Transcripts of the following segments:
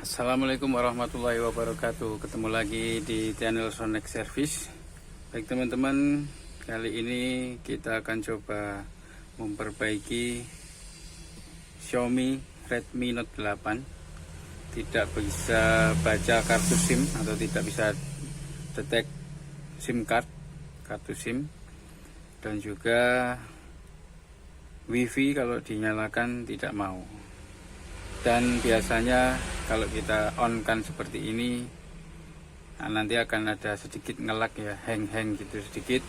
Assalamualaikum warahmatullahi wabarakatuh. Ketemu lagi di channel Sonex Service. Baik teman-teman, kali ini kita akan coba memperbaiki Xiaomi Redmi Note 8. Tidak bisa baca kartu SIM atau tidak bisa detek SIM card, kartu SIM. Dan juga WiFi kalau dinyalakan tidak mau. Dan biasanya kalau kita on kan seperti ini, nanti akan ada sedikit ngelak ya, hang gitu sedikit.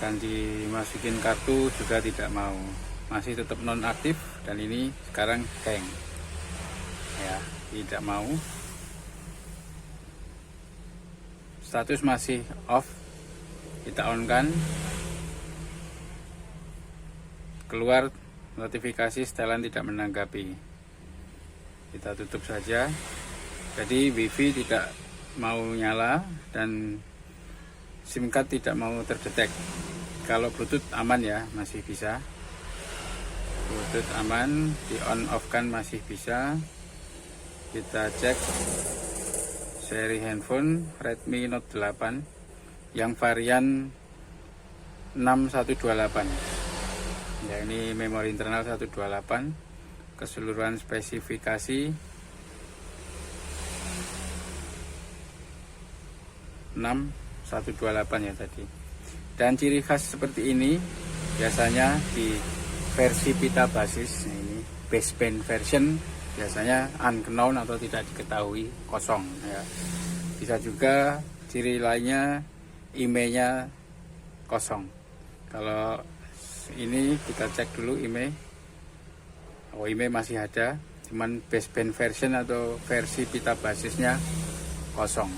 Dan dimasukin kartu juga tidak mau, masih tetap nonaktif. Dan ini sekarang hang ya, tidak mau. Status masih off, kita on kan, keluar notifikasi setelan tidak menanggapi. Kita tutup saja. Jadi WiFi tidak mau nyala dan SIM card tidak mau terdetek. Kalau Bluetooth aman ya, masih bisa. Bluetooth aman, di on off kan masih bisa. Kita cek seri handphone Redmi Note 8 yang varian 6128. Ya, ini memori internal 128, keseluruhan spesifikasi 6128 ya tadi. Dan ciri khas seperti ini biasanya di versi pita basis, ini baseband version, biasanya unknown atau tidak diketahui, kosong ya. Bisa juga ciri lainnya IMEI-nya kosong. Kalau ini kita cek dulu IMEI. Oh, IMEI masih ada, cuman baseband version atau versi pita basisnya kosong.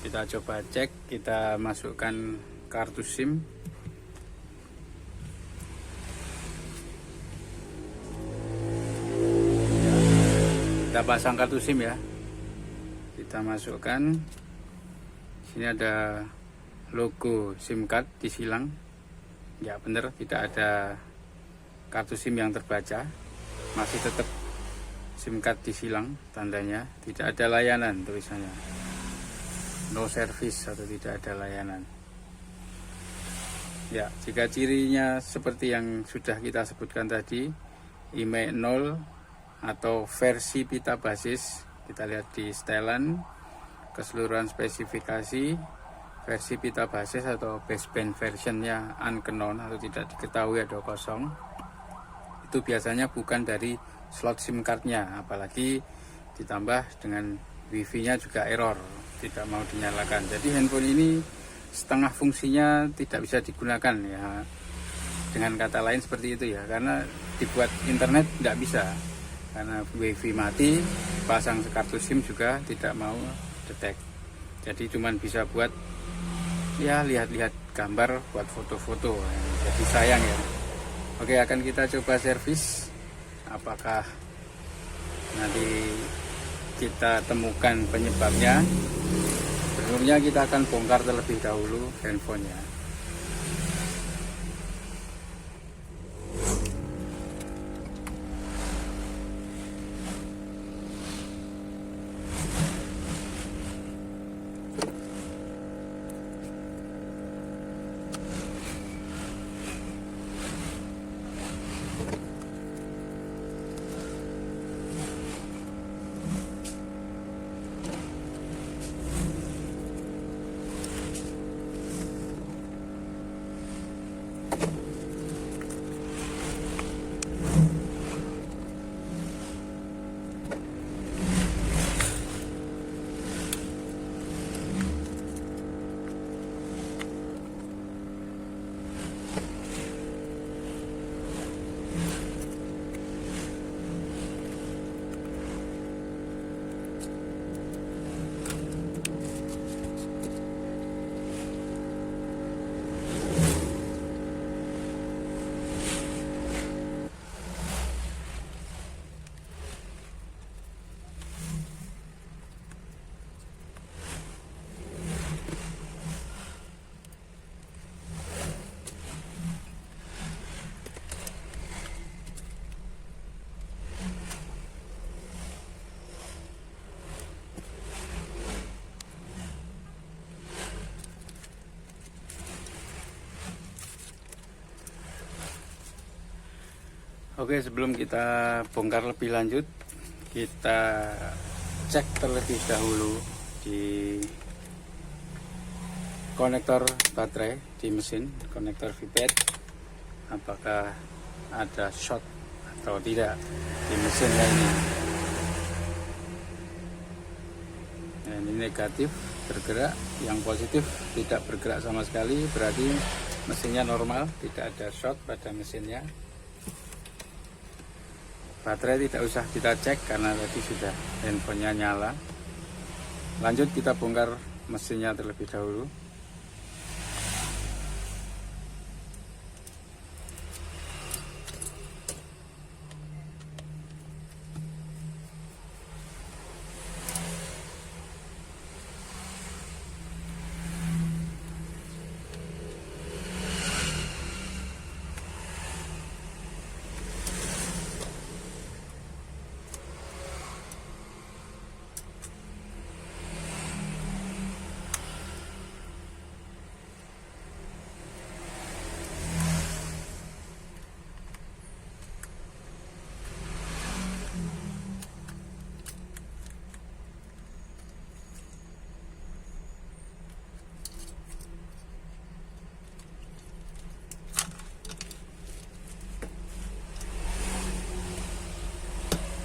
Kita coba cek, kita masukkan kartu SIM. Kita pasang kartu SIM ya. Kita masukkan. Sini ada logo SIM card disilang. Ya benar, tidak ada kartu SIM yang terbaca, masih tetap SIM card disilang tandanya, tidak ada layanan tulisannya, no service atau tidak ada layanan. Ya, jika cirinya seperti yang sudah kita sebutkan tadi, IMEI 0 atau versi pita basis, kita lihat di setelan, keseluruhan spesifikasi versi pita basis atau baseband versionnya unknown atau tidak diketahui atau kosong, itu biasanya bukan dari slot SIM cardnya, apalagi ditambah dengan WiFi nya juga error, tidak mau dinyalakan. Jadi handphone ini setengah fungsinya tidak bisa digunakan ya, dengan kata lain seperti itu ya, karena dibuat internet tidak bisa, karena WiFi mati, pasang kartu SIM juga tidak mau detect. Jadi cuman bisa buat ya lihat-lihat gambar, buat foto-foto, jadi sayang ya. Oke, akan kita coba servis, apakah nanti kita temukan penyebabnya. Sebelumnya kita akan bongkar terlebih dahulu handphonenya. Oke, sebelum kita bongkar lebih lanjut, kita cek terlebih dahulu di konektor baterai di mesin, konektor VPET, apakah ada short atau tidak di mesinnya ini. Nah, ini negatif bergerak, yang positif tidak bergerak sama sekali, berarti mesinnya normal, tidak ada short pada mesinnya. Baterai tidak usah kita cek karena tadi sudah handphonenya nyala. Lanjut kita bongkar mesinnya terlebih dahulu.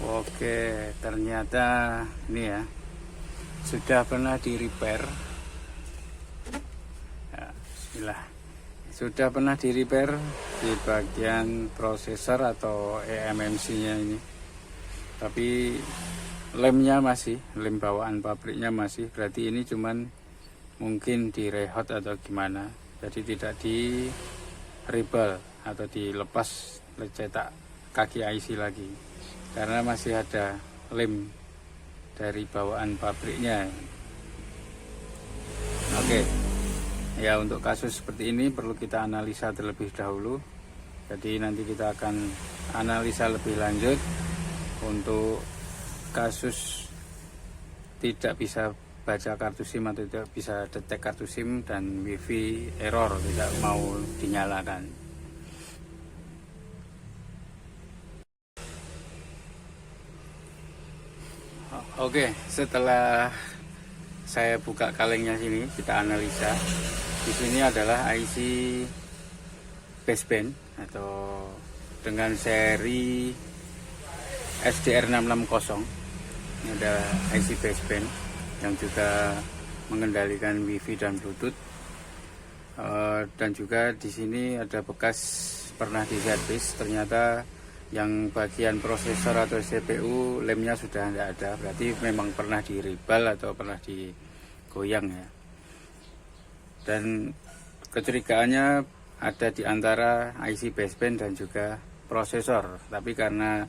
Oke, ternyata ini ya sudah pernah di repair. Ya, bismillah. Sudah pernah di repair di bagian prosesor atau eMMC-nya ini. Tapi lemnya masih, lem bawaan pabriknya masih. Berarti ini cuman mungkin di rehot atau gimana. Jadi tidak di rebel atau dilepas cetak kaki IC lagi. Karena masih ada lem dari bawaan pabriknya. Oke, ya untuk kasus seperti ini perlu kita analisa terlebih dahulu. Jadi nanti kita akan analisa lebih lanjut untuk kasus tidak bisa baca kartu SIM atau tidak bisa detek kartu SIM dan WiFi error tidak mau dinyalakan. Oke, setelah saya buka kalengnya sini, kita analisa. Di sini adalah IC baseband atau dengan seri SDR660. Ini ada IC baseband yang juga mengendalikan WiFi dan Bluetooth. Dan juga di sini ada bekas pernah diservis, ternyata yang bagian prosesor atau CPU lemnya sudah tidak ada, berarti memang pernah di rebel atau pernah digoyang ya. Dan kecurigaannya ada di antara IC baseband dan juga prosesor, tapi karena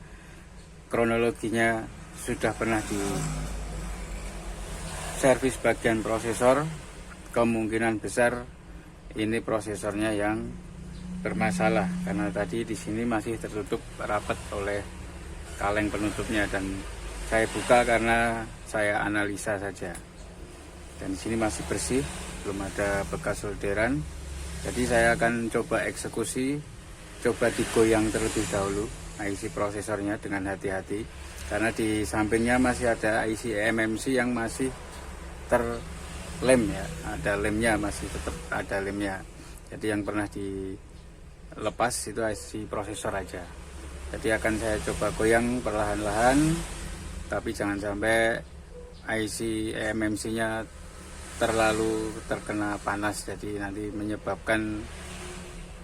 kronologinya sudah pernah di servis bagian prosesor, kemungkinan besar ini prosesornya yang bermasalah karena tadi di sini masih tertutup rapat oleh kaleng penutupnya, dan saya buka karena saya analisa saja. Dan di sini masih bersih, belum ada bekas solderan. Jadi saya akan coba eksekusi, coba digoyang terlebih dahulu IC prosesornya dengan hati-hati, karena di sampingnya masih ada IC eMMC yang masih terlem ya, ada lemnya, masih tetap ada lemnya. Jadi yang pernah dilepas itu IC prosesor aja. Jadi akan saya coba goyang perlahan-lahan, tapi jangan sampai IC eMMC-nya terlalu terkena panas, jadi nanti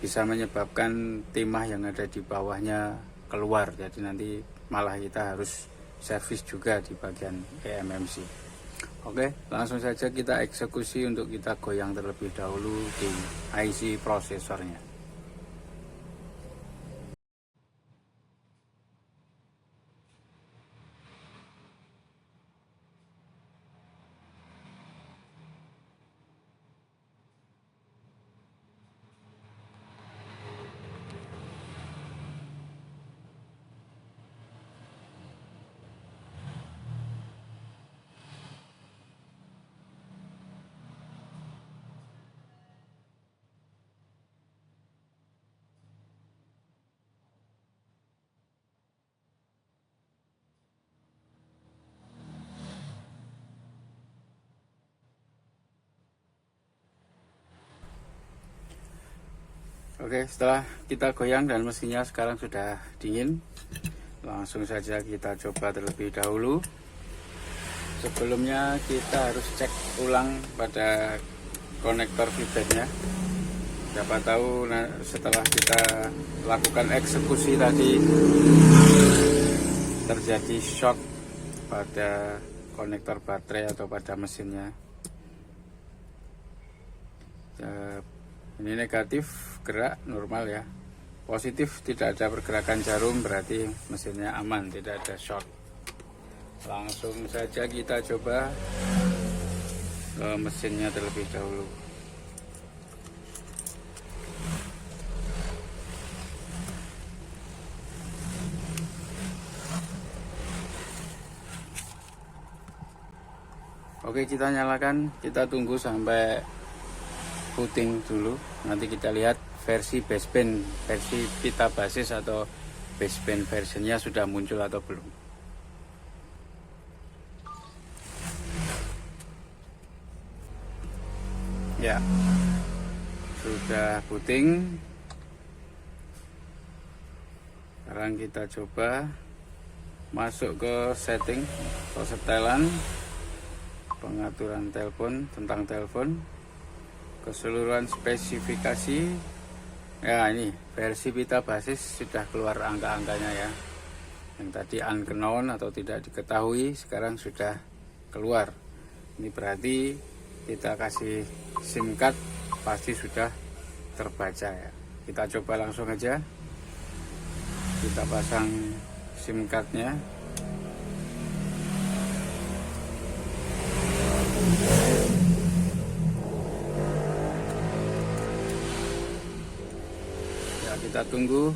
bisa menyebabkan timah yang ada di bawahnya keluar. Jadi nanti malah kita harus servis juga di bagian eMMC. Oke, langsung saja kita eksekusi untuk kita goyang terlebih dahulu di IC prosesornya. Oke, setelah kita goyang dan mesinnya sekarang sudah dingin, langsung saja kita coba terlebih dahulu. Sebelumnya kita harus cek ulang pada konektor feedbacknya. Siapa tahu setelah kita lakukan eksekusi tadi terjadi short pada konektor baterai atau pada mesinnya. Ini negatif, gerak normal ya. Positif, tidak ada pergerakan jarum, berarti mesinnya aman, tidak ada short. Langsung saja kita coba ke mesinnya terlebih dahulu. Oke, kita nyalakan, kita tunggu sampai puting dulu. Nanti kita lihat versi baseband, versi pita basis atau baseband versionnya sudah muncul atau belum. Ya, sudah puting. Sekarang kita coba masuk ke setting atau setelan, pengaturan telepon, tentang telepon, keseluruhan spesifikasi. Ya, ini versi pita basis sudah keluar angka-angkanya ya. Yang tadi unknown atau tidak diketahui, sekarang sudah keluar. Ini berarti kita kasih SIM card pasti sudah terbaca ya. Kita coba langsung aja. Kita pasang SIM cardnya. Ya, kita tunggu.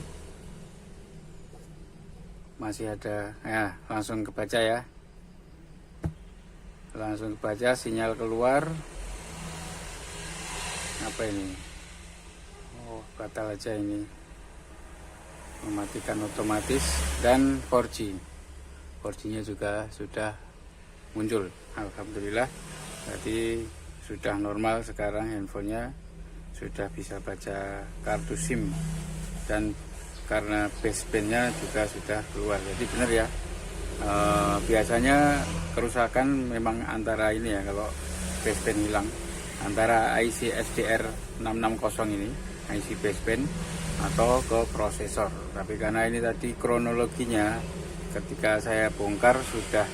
Masih ada, ya langsung kebaca ya. Langsung kebaca, sinyal keluar. Apa ini? Oh, batal aja ini. Mematikan otomatis. Dan 4G. 4G-nya juga sudah muncul. Alhamdulillah. Berarti sudah normal sekarang handphonenya. Sudah bisa baca kartu SIM. Dan karena basebandnya juga sudah keluar. Jadi benar ya. Biasanya kerusakan memang antara ini ya, kalau baseband hilang, antara IC SDR 660 ini, IC baseband, atau ke prosesor. Tapi karena ini tadi kronologinya ketika saya bongkar sudah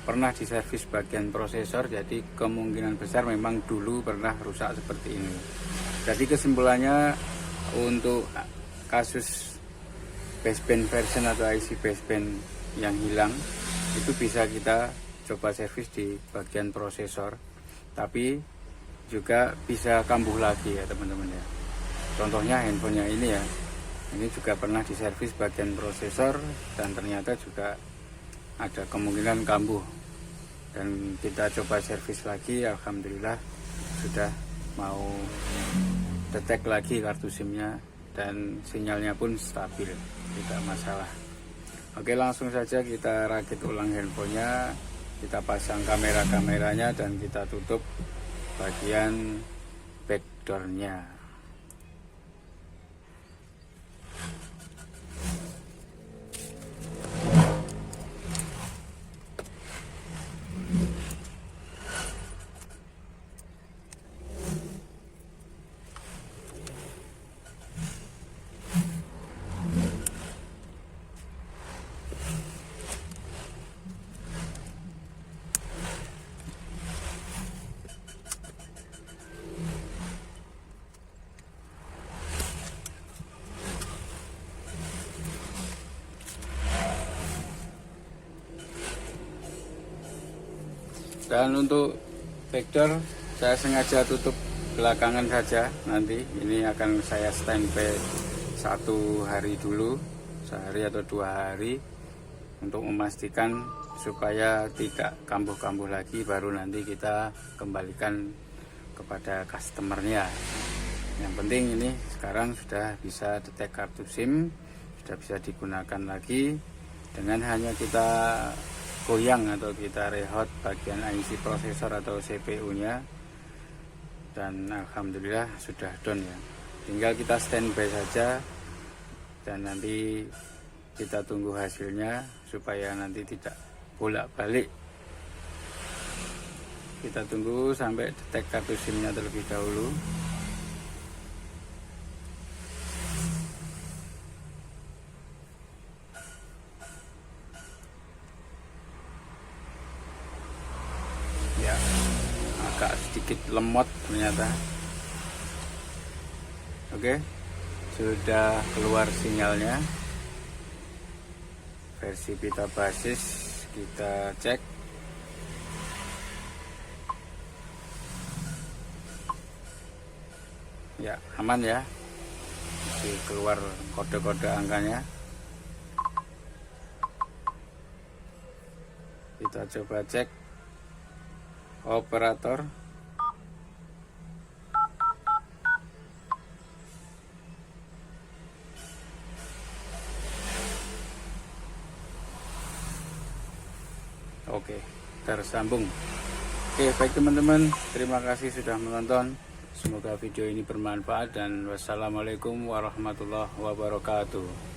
pernah diservis bagian prosesor, jadi kemungkinan besar memang dulu pernah rusak seperti ini. Jadi kesimpulannya untuk kasus baseband version atau IC baseband yang hilang itu bisa kita coba servis di bagian prosesor, tapi juga bisa kambuh lagi ya teman-teman ya. Contohnya handphonenya ini ya, ini juga pernah diservis bagian prosesor dan ternyata juga ada kemungkinan kambuh, dan kita coba servis lagi, alhamdulillah sudah mau detek lagi kartu SIM-nya dan sinyalnya pun stabil, tidak masalah. Oke, langsung saja kita rakit ulang handphonenya, kita pasang kamera-kameranya dan kita tutup bagian backdoor-nya. Dan untuk backdoor saya sengaja tutup belakangan saja, nanti ini akan saya standby 1 hari dulu, sehari atau 2 hari, untuk memastikan supaya tidak kambuh-kambuh lagi, baru nanti kita kembalikan kepada customernya. Yang penting ini sekarang sudah bisa detek kartu SIM, sudah bisa digunakan lagi dengan hanya kita goyang atau kita rehot bagian IC prosesor atau CPU nya, dan alhamdulillah sudah down ya. tinggal kita standby saja dan nanti kita tunggu hasilnya supaya nanti tidak bolak-balik. Kita tunggu sampai detek kartu SIM-nya terlebih dahulu. Ya, agak sedikit lemot ternyata. Oke, sudah keluar sinyalnya. Versi pita basis kita cek. Ya, aman ya. Masih keluar kode-kode angkanya. Kita coba cek operator. Oke, tersambung. Oke, baik teman-teman, terima kasih sudah menonton. Semoga video ini bermanfaat dan wassalamualaikum warahmatullahi wabarakatuh.